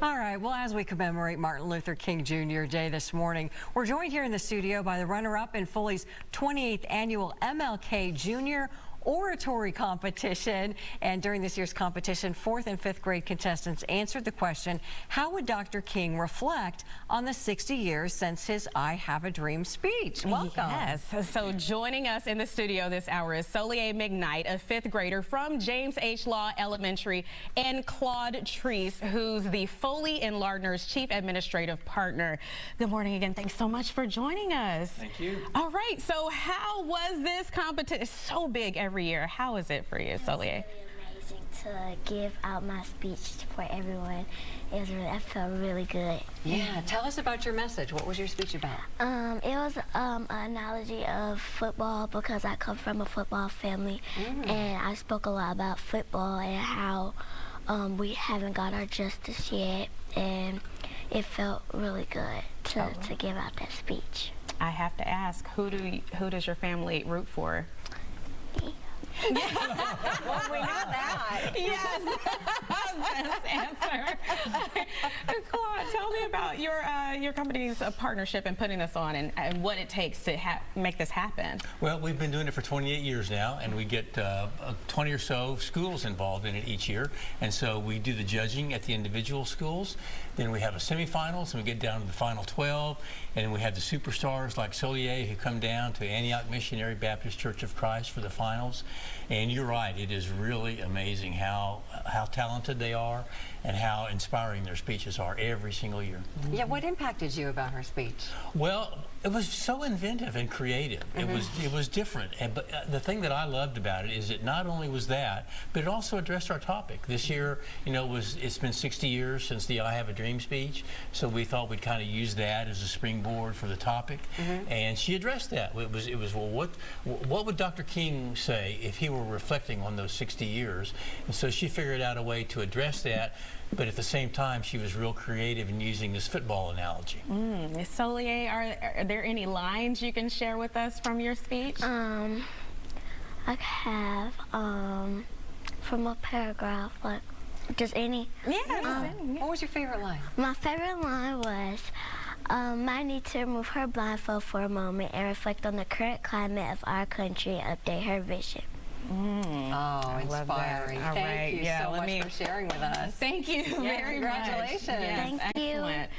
All right, well, as we commemorate Martin Luther King Jr. Day this morning, we're joined here in the studio by the runner-up in Foley's 28th annual MLK Jr. Oratory Competition. And during this year's competition, 4th and 5th grade contestants answered the question, how would Dr. King reflect on the 60 years since his I Have a Dream speech? Welcome. Yes, so joining us in the studio this hour is Solieh McKnight, a 5th grader from James H. Law Elementary, and Claude Treese, who's the Foley and Lardner's Chief Administrative Partner. Good morning again. Thanks so much for joining us. Thank you. All right, so how was this competition? It's so big every year. How is it for you, Solieh? Amazing to give out my speech for everyone. I felt really good. Yeah, tell us about your message. What was your speech about? It was an analogy of football because I come from a football family, and I spoke a lot about football and how we haven't got our justice yet, and it felt really good to give out that speech. I have to ask, who does your family root for? Well, we know that. Yes, best answer. Claude, tell me about your company's partnership in putting this on and what it takes to make this happen. Well, we've been doing it for 28 years now, and we get 20 or so schools involved in it each year. And so we do the judging at the individual schools. Then we have a semifinals, and we get down to the final 12. And then we have the superstars like Solieh who come down to Antioch Missionary Baptist Church of Christ for the finals. And you're right, it is really amazing how talented they are and how inspiring their speeches are every single year. Yeah, what impacted you about her speech? Well, it was so inventive and creative. It was different. But the thing that I loved about it is it not only was that, but it also addressed our topic. This year, you know, it's been 60 years since the I Have a Dream speech, so we thought we'd kind of use that as a springboard for the topic. And she addressed that. It was well, what would Dr. King say if he were reflecting on those 60 years? And so she figured out a way to address that. But at the same time, she was real creative in using this football analogy. Solieh, are there any lines you can share with us from your speech? I have from a paragraph, like just any. Yeah. What was your favorite line? My favorite line was, might need to remove her blindfold for a moment and reflect on the current climate of our country and update her vision. Oh, inspiring. Thank you so much for sharing with us. Thank you very much. Congratulations. Yes, Thank you. Excellent.